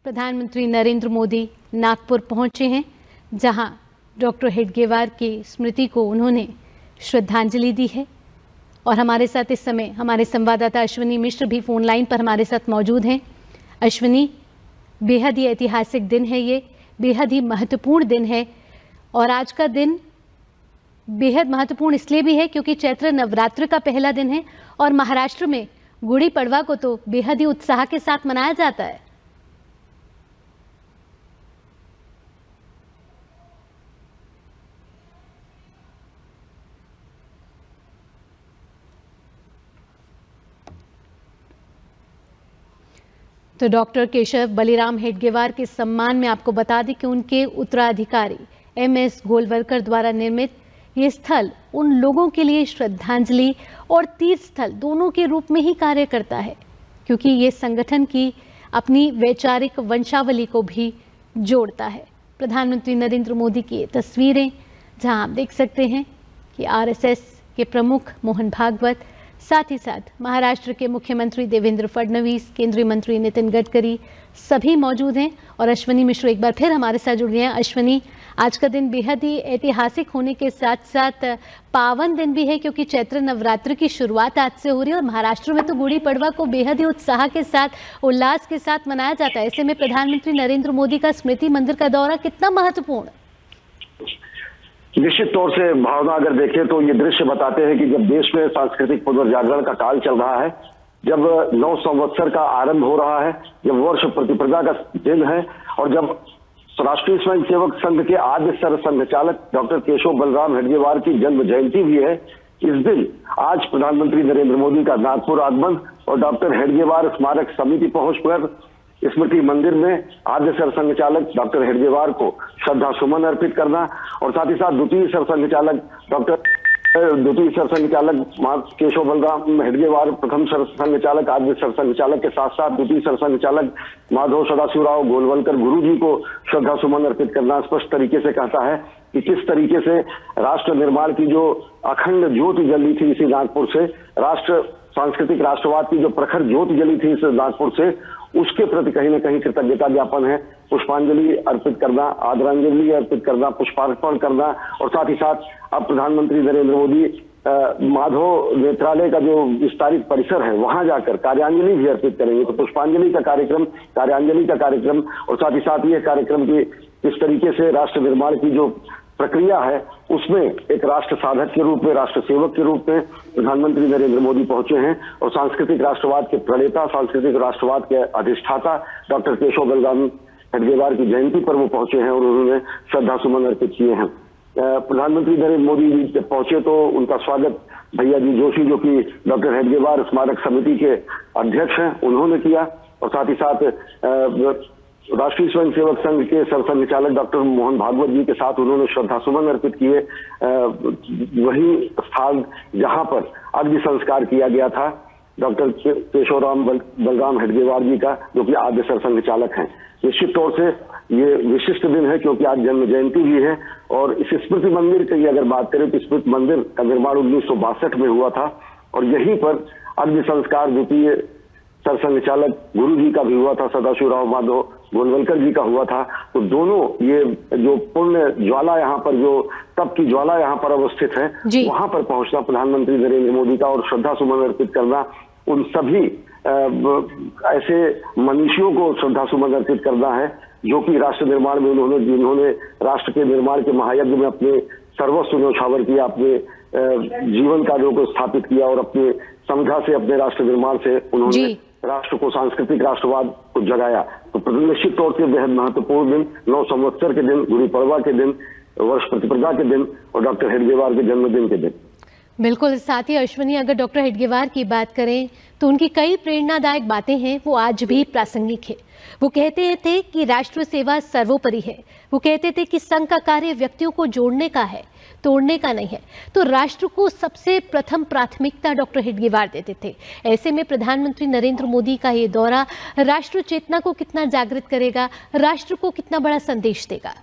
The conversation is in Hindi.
प्रधानमंत्री नरेंद्र मोदी नागपुर पहुंचे हैं, जहां डॉक्टर हेडगेवार की स्मृति को उन्होंने श्रद्धांजलि दी है। और हमारे साथ इस समय हमारे संवाददाता अश्विनी मिश्र भी फोन लाइन पर हमारे साथ मौजूद हैं। अश्विनी, बेहद ही ऐतिहासिक दिन है, ये बेहद ही महत्वपूर्ण दिन है। और आज का दिन बेहद महत्वपूर्ण इसलिए भी है क्योंकि चैत्र नवरात्र का पहला दिन है और महाराष्ट्र में गुड़ी पड़वा को तो बेहद ही उत्साह के साथ मनाया जाता है। तो डॉक्टर केशव बलिराम हेडगेवार के सम्मान में आपको बता दें कि उनके उत्तराधिकारी MS गोलवलकर द्वारा निर्मित ये स्थल उन लोगों के लिए श्रद्धांजलि और तीर्थ स्थल दोनों के रूप में ही कार्य करता है, क्योंकि ये संगठन की अपनी वैचारिक वंशावली को भी जोड़ता है। प्रधानमंत्री नरेंद्र मोदी की ये तस्वीरें, जहां आप देख सकते हैं कि RSS के प्रमुख मोहन भागवत, साथ ही साथ महाराष्ट्र के मुख्यमंत्री देवेंद्र फडणवीस, केंद्रीय मंत्री नितिन गडकरी सभी मौजूद हैं। और अश्विनी मिश्र एक बार फिर हमारे साथ जुड़ गए हैं। अश्विनी, आज का दिन बेहद ही ऐतिहासिक होने के साथ साथ पावन दिन भी है, क्योंकि चैत्र नवरात्र की शुरुआत आज से हो रही है और महाराष्ट्र में तो गुड़ी पड़वा को बेहद ही उत्साह के साथ, उल्लास के साथ मनाया जाता है। ऐसे में प्रधानमंत्री नरेंद्र मोदी का स्मृति मंदिर का दौरा कितना महत्वपूर्ण? निश्चित तौर से भावना अगर देखें तो ये दृश्य बताते हैं कि जब देश में सांस्कृतिक पुनर्जागरण का काल चल रहा है, जब नव संवत्सर का आरंभ हो रहा है, जब वर्ष प्रतिप्रजा का दिन है और जब राष्ट्रीय स्वयंसेवक संघ के आद्य सर संघचालक डॉक्टर केशव बलराम हेडगेवार की जन्म जयंती भी है, इस दिन आज प्रधानमंत्री नरेंद्र मोदी का नागपुर आगमन और डॉक्टर हेडगेवार स्मारक समिति पहुंचकर स्मृति मंदिर में आद्य सर संघचालक डॉक्टर हेडगेवार को श्रद्धा सुमन अर्पित करना और साथ ही साथ द्वितीय सर संघचालक केशव बलराम हेडगेवार, प्रथम सर संघचालक, आद्य सर संघचालक के साथ साथ द्वितीय सर संघचालक माधव सदाशिवराव गोलवलकर गुरु जी को श्रद्धा सुमन अर्पित करना स्पष्ट तरीके से कहता है कि किस तरीके से राष्ट्र निर्माण की जो अखंड ज्योति जल रही थी इसी नागपुर से, राष्ट्र सांस्कृतिक राष्ट्रवाद की जो प्रखर ज्योति जली थी इस नागपुर से, उसके प्रति कहीं न कहीं कृतज्ञता ज्ञापन है। पुष्पांजलि अर्पित करना, आदरांजलि अर्पित करना, पुष्पार्पण करना और साथ ही साथ अब प्रधानमंत्री नरेंद्र मोदी माधव नेत्रालय का जो विस्तारित परिसर है वहां जाकर कार्यांजलि भी अर्पित करेंगे। तो पुष्पांजलि का कार्यक्रम, कार्यांजलि का कार्यक्रम और साथ ही साथ ये कार्यक्रम की किस तरीके से राष्ट्र निर्माण की जो प्रक्रिया है उसमें एक राष्ट्र साधक के रूप में, राष्ट्र सेवक के रूप में प्रधानमंत्री नरेंद्र मोदी पहुंचे हैं और सांस्कृतिक राष्ट्रवाद के प्रणेता, सांस्कृतिक राष्ट्रवाद के अधिष्ठाता डॉक्टर केशव बलराम हेडगेवार की जयंती पर वो पहुंचे हैं और उन्होंने श्रद्धा सुमन अर्पित किए हैं। प्रधानमंत्री नरेंद्र मोदी जब पहुंचे तो उनका स्वागत भैया जी जोशी, जो कि डॉक्टर हेडगेवार स्मारक समिति के अध्यक्ष हैं, उन्होंने किया और साथ ही साथ राष्ट्रीय स्वयंसेवक संघ के सरसंघचालक डॉक्टर मोहन भागवत जी के साथ उन्होंने श्रद्धा सुमन अर्पित किए। वही स्थान जहां पर अग्नि संस्कार किया गया था डॉक्टर केशवराम बलराम हेडगेवार जी का, जो कि आद्य सरसंघचालक हैं। निश्चित तौर से ये विशिष्ट दिन है क्योंकि आज जन्म जयंती भी है। और इस स्मृति मंदिर की अगर बात करें तो स्मृति मंदिर का निर्माण 1962 में हुआ था और यहीं पर अग्नि संस्कार द्वितीय सरसंघचालक गुरु जी का भी हुआ था, सदाशिवराव माधव गोलवलकर जी का हुआ था। तो दोनों ये जो पुण्य ज्वाला यहाँ पर, जो तप की ज्वाला यहाँ पर अवस्थित है, वहां पर पहुंचना प्रधानमंत्री नरेंद्र मोदी का और श्रद्धा सुमन अर्पित करना, उन सभी ऐसे मनीषियों को श्रद्धा सुमन अर्पित करना है जो कि राष्ट्र निर्माण में जिन्होंने राष्ट्र के निर्माण के महायज्ञ में अपने सर्वस्व न्यौछावर किया, अपने जीवन कार्यों को स्थापित किया और अपने समझा से, अपने राष्ट्र निर्माण से उन्होंने राष्ट्र को, सांस्कृतिक राष्ट्रवाद को जगाया। तो निश्चित तौर से बेहद महत्वपूर्ण दिन, नव संवत्सर के दिन, गुड़ी पड़वा के दिन, वर्ष प्रतिप्रजा के दिन और डॉक्टर हेडगेवार के जन्मदिन के दिन। बिल्कुल। साथ ही अश्विनी, अगर डॉक्टर हेडगेवार की बात करें तो उनकी कई प्रेरणादायक बातें हैं, वो आज भी प्रासंगिक है। वो कहते थे कि राष्ट्र सेवा सर्वोपरि है। वो कहते थे कि संघ का कार्य व्यक्तियों को जोड़ने का है, तोड़ने का नहीं है। तो राष्ट्र को सबसे प्रथम प्राथमिकता डॉक्टर हेडगेवार देते थे। ऐसे में प्रधानमंत्री नरेंद्र मोदी का ये दौरा राष्ट्र चेतना को कितना जागृत करेगा, राष्ट्र को कितना बड़ा संदेश देगा?